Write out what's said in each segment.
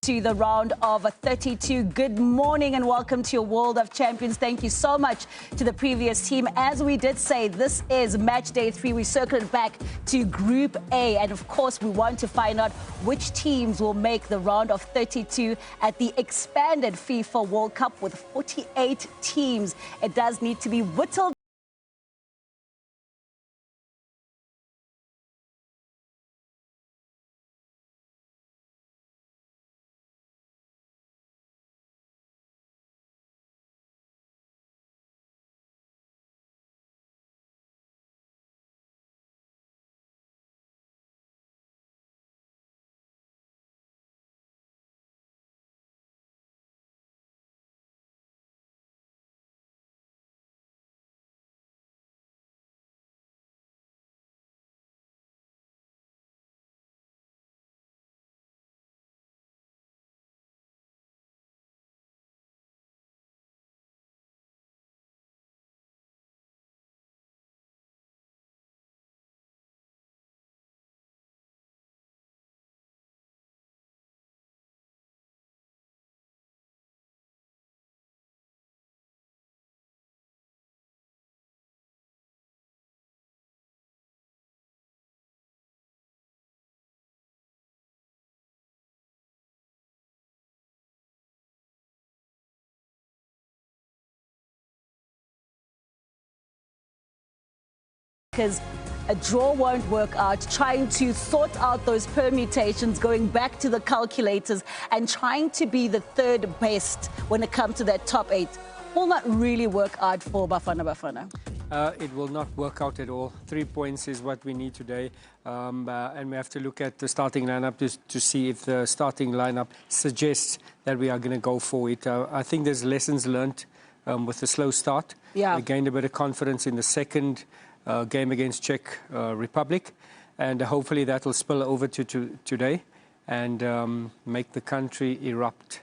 To the round of 32. Good morning and welcome to your World of Champions. Thank you so much to the previous team. As we did say, this is match day 3. We circled back to Group A, and of course we want to find out which teams will make the round of 32 at the expanded FIFA World Cup with 48 teams. It does need to be whittled because a draw won't work out, trying to sort out those permutations, going back to the calculators and trying to be the third best when it comes to that top 8 will not really work out for Bafana Bafana. It will not work out at all. 3 points is what we need today. And we have to look at the starting lineup to see if the starting lineup suggests that we are going to go for it. I think there's lessons learned with the slow start. Yeah. We gained a bit of confidence in the second game against Czech Republic, and hopefully that will spill over to today and make the country erupt.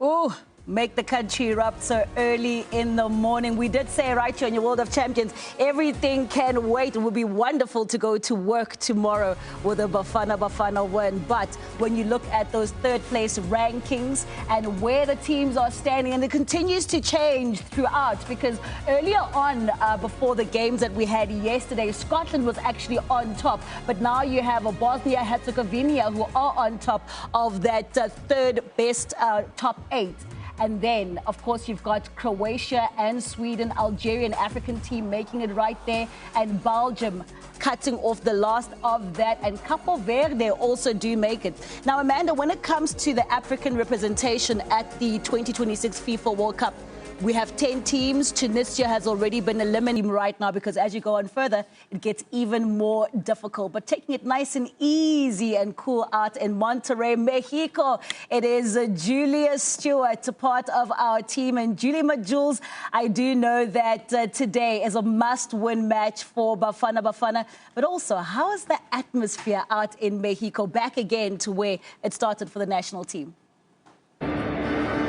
Oh, make the country erupt so early in the morning. We did say right here on your World of Champions, everything can wait. It would be wonderful to go to work tomorrow with a Bafana Bafana win. But when you look at those third place rankings and where the teams are standing, and it continues to change throughout, because earlier on, before the games that we had yesterday, Scotland was actually on top. But now you have a Bosnia-Herzegovina who are on top of that third best top 8. And then, of course, you've got Croatia and Sweden, Algeria, an African team making it right there, and Belgium cutting off the last of that, and Capo Verde also do make it. Now, Amanda, when it comes to the African representation at the 2026 FIFA World Cup, we have 10 teams. Tunisia has already been eliminated right now because as you go on further, it gets even more difficult. But taking it nice and easy and cool out in Monterrey, Mexico, it is Julia Stewart, part of our team. And Julie Majules, I do know that today is a must-win match for Bafana Bafana. But also, how is the atmosphere out in Mexico back again to where it started for the national team?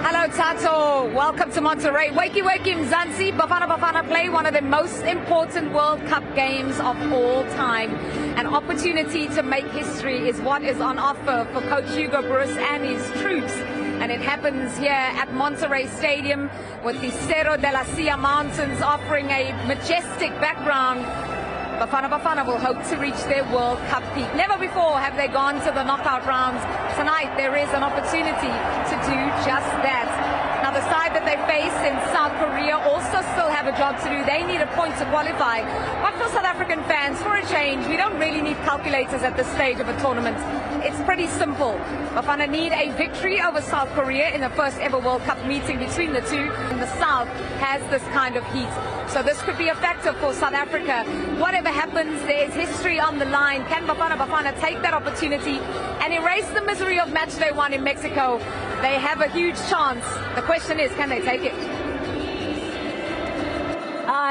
Hello, Tato. Welcome to Monterrey. Wakey, wakey, Mzansi. Bafana Bafana play one of the most important World Cup games of all time. An opportunity to make history is what is on offer for Coach Hugo Bruce and his troops. And it happens here at Monterrey Stadium with the Cerro de la Silla Mountains offering a majestic background. Bafana Bafana will hope to reach their World Cup peak. Never before have they gone to the knockout rounds. Tonight there is an opportunity to do just that. Now the side that they face in South Korea also still have a job to do. They need a point to qualify. But for South African fans, for a change, we don't really need calculators at this stage of a tournament. It's pretty simple. Bafana need a victory over South Korea in the first ever World Cup meeting between the two. And the South has this kind of heat. So this could be a factor for South Africa. Whatever happens, there is history on the line. Can Bafana Bafana take that opportunity and erase the misery of match day 1 in Mexico? They have a huge chance. The question is, can they take it?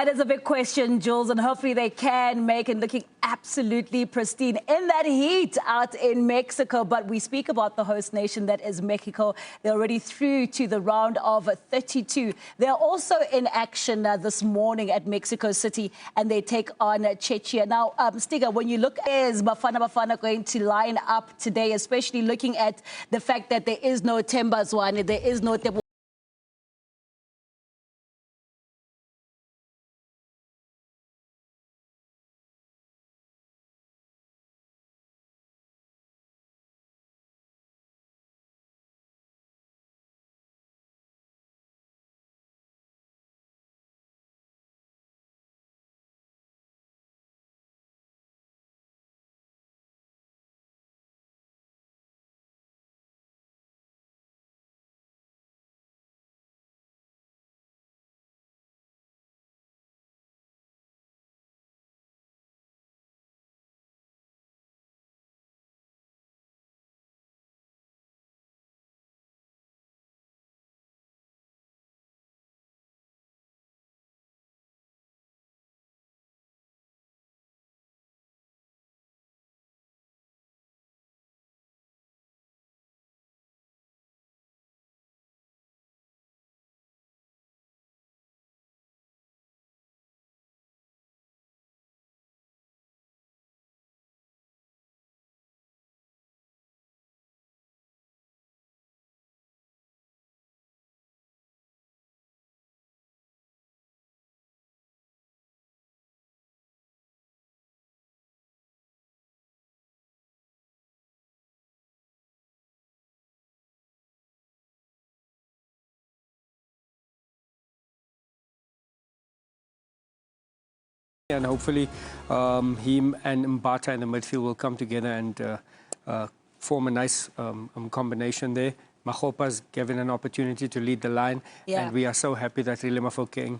It is a big question, Jules, and hopefully they can make it. Looking absolutely pristine in that heat out in Mexico. But we speak about the host nation that is Mexico. They're already through to the round of 32. They're also in action this morning at Mexico City, and they take on Czechia. Now, Stiga, when you look at is Bafana Bafana going to line up today, especially looking at the fact that there is no Tembazwane, there is no and hopefully him and Mbata in the midfield will come together and form a nice combination there. Magopa's given an opportunity to lead the line, and we are so happy that Rilemafo came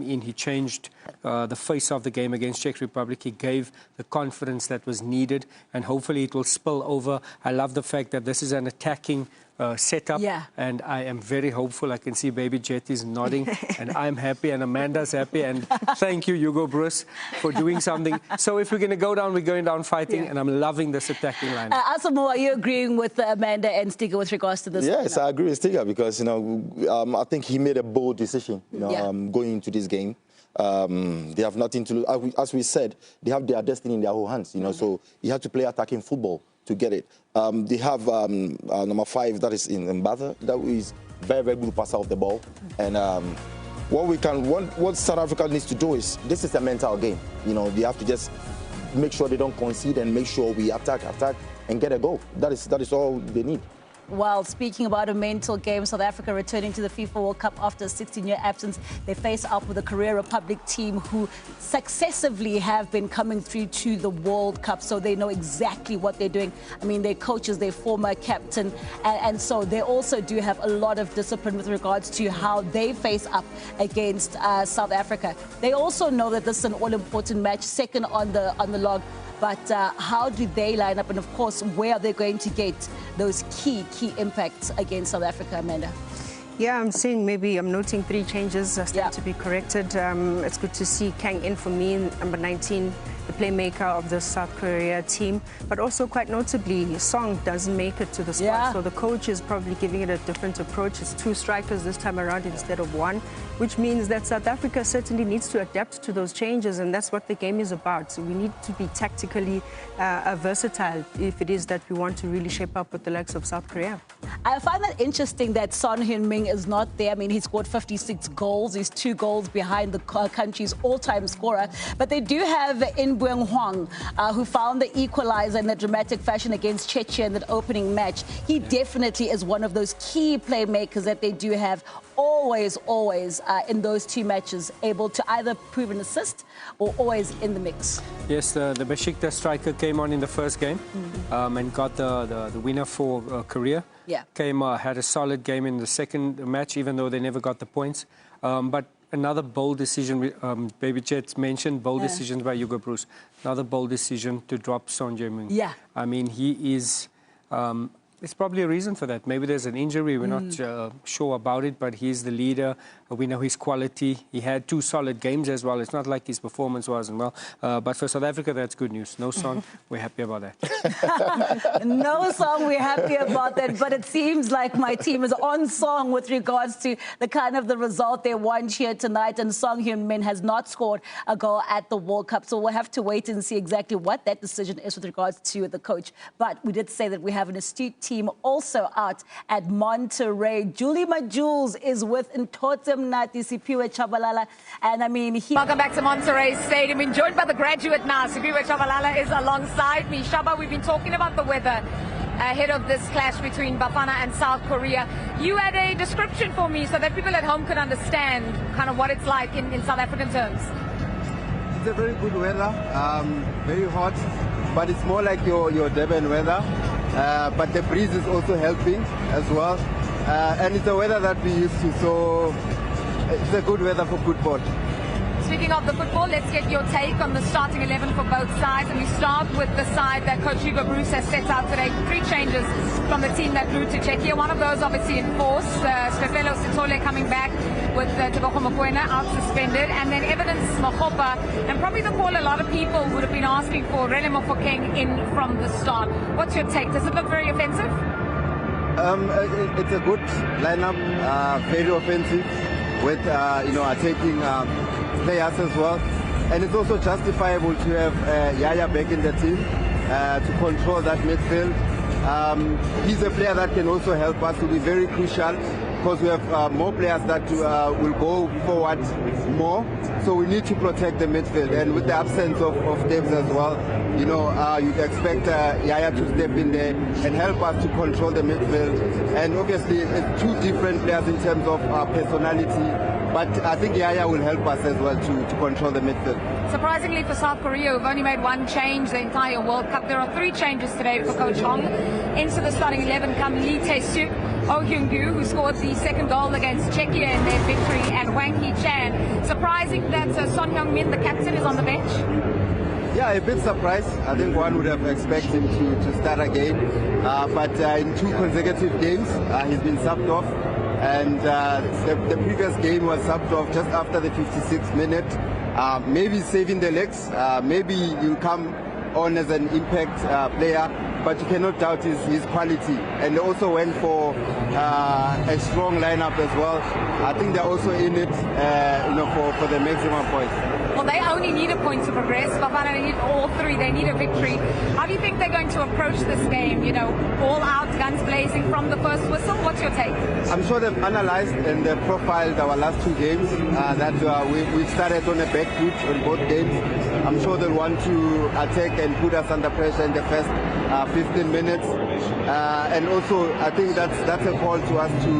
in. He changed the face of the game against Czech Republic. He gave the confidence that was needed, and hopefully it will spill over. I love the fact that this is an attacking setup, and I am very hopeful. I can see Baby Jet is nodding, and I'm happy, and Amanda's happy, and thank you, Hugo Bruce, for doing something. So if we're going to go down, we're going down fighting, and I'm loving this attacking line. Asamoah, are you agreeing with Amanda and Stiga with regards to this? Yes, I agree with Stiga because, I think he made a bold decision, going into this game. They have nothing to lose. As we said, they have their destiny in their own hands, so you have to play attacking football to get it. They have number 5, that is in Mbata, that is very, very good passer of the ball. And what South Africa needs to do is, this is a mental game. They have to just make sure they don't concede and make sure we attack, and get a goal. That is all they need. Well, speaking about a mental game, South Africa returning to the FIFA World Cup after a 16-year absence. They face up with a Korea Republic team who successively have been coming through to the World Cup, so they know exactly what they're doing. I mean, their coach is their former captain, and so they also do have a lot of discipline with regards to how they face up against South Africa. They also know that this is an all-important match, second on the log. But how do they line up? And, of course, where are they going to get those key impacts against South Africa, Amanda? Yeah, I'm noting 3 changes still to be corrected. It's good to see Kang in for me, number 19, the playmaker of the South Korea team. But also, quite notably, Song doesn't make it to the squad. So the coach is probably giving it a different approach. It's 2 strikers this time around instead of 1, which means that South Africa certainly needs to adapt to those changes, and that's what the game is about. So we need to be tactically versatile if it is that we want to really shape up with the likes of South Korea. I find that interesting that Son Heung-min is not there. I mean, he scored 56 goals. He's 2 goals behind the country's all-time scorer. But they do have In Bueng Hwang, who found the equalizer in a dramatic fashion against Czechia in that opening match. He definitely is one of those key playmakers that they do have, always in those 2 matches, able to either prove an assist or always in the mix. Yes, the Besiktas striker came on in the first game and got the winner for Korea. Had a solid game in the second match, even though they never got the points. But another bold decision, Baby Chet's mentioned, bold decisions by Hugo Bruce. Another bold decision to drop Son Heung-min. I mean, he is... there's probably a reason for that. Maybe there's an injury. We're not sure about it, but he's the leader. We know his quality. He had 2 solid games as well. It's not like his performance wasn't well. But for South Africa, that's good news. No Son, we're happy about that. No Song, we're happy about that. But it seems like my team is on song with regards to the kind of the result they won here tonight. And Song Heung-min has not scored a goal at the World Cup. So we'll have to wait and see exactly what that decision is with regards to the coach. But we did say that we have an astute team also out at Monterrey. Julie Majules is with Ntotem Nati Sipiwe Chabalala. And I mean, Welcome back to Monterrey Stadium. I'm joined by the graduate now. Sipiwe Chabalala is alongside me. Shaba, we've been talking about the weather ahead of this clash between Bafana and South Korea. You had a description for me so that people at home could understand kind of what it's like in South African terms. It's a very good weather, very hot, but it's more like your Durban weather. But the breeze is also helping as well. And it's a weather that we used to, so it's a good weather for football. Speaking of the football, let's get your take on the starting 11 for both sides. And we start with the side that Coach Hugo Bruce has set out today. 3 changes from the team that flew to Czechia. One of those obviously enforced. Stefelo Sitole coming back with Tebogo Mokoena out suspended. And then Evidence Mokopa. And probably the call a lot of people would have been asking for Rene Mofokeng in from the start. What's your take? Does it look very offensive? It's a good lineup, very offensive, with attacking players as well, and it's also justifiable to have Yaya back in the team to control that midfield. He's a player that can also help us to be very crucial because we have more players that will go forward more, so we need to protect the midfield. And with the absence of Debs as well, you'd expect Yaya to step in there and help us to control the midfield. And obviously it's 2 different players in terms of personality, but I think Yaya will help us as well to control the midfield. Surprisingly for South Korea, who've only made 1 change the entire World Cup, there are 3 changes today for Coach Hong. Into the starting 11 come Lee Tae-suk, Oh Hyun-gu, who scored the 2nd goal against Czechia in their victory, and Wang Hee-chan. Surprising that Son Heung-min, the captain, is on the bench? Yeah, a bit surprised. I think one would have expected him to start again. But in 2 consecutive games, he's been subbed off. And the previous game was subbed off just after the 56th minute. Maybe saving the legs. Maybe you come on as an impact player, but you cannot doubt his quality. And they also went for a strong lineup as well. I think they're also in it, for the maximum points. Well, they only need a point to progress. Bafana need all 3. They need a victory. How do you think they're going to approach this game? All out, guns blazing from the first whistle? What's your take? I'm sure they've analyzed and they've profiled our last 2 games. We started on a back foot in both games. I'm sure they'll want to attack and put us under pressure in the first 15 minutes. And also, I think that's a call to us to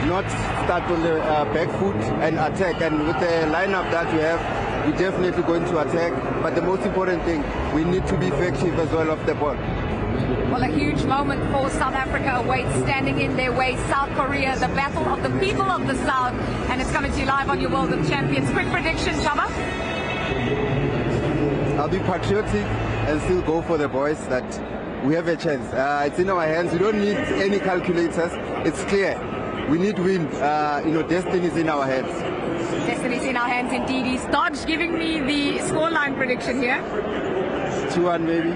not start on the back foot and attack. And with the lineup that we have, we're definitely going to attack. But the most important thing, we need to be effective as well off the ball. Well, a huge moment for South Africa awaits, standing in their way. South Korea, the battle of the people of the South. And it's coming to you live on your World of Champions. Quick prediction, Chaba? I'll be patriotic and still go for the boys that we have a chance. It's in our hands. We don't need any calculators. It's clear. We need win. Destiny's in our hands. Destiny's in our hands indeed. He's dodged giving me the scoreline prediction here. 2-1 maybe.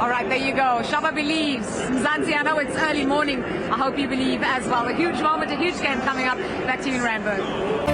All right, there you go. Shaba believes. Mzansi, I know it's early morning. I hope you believe as well. A huge moment, a huge game coming up. Back to you in Randburg.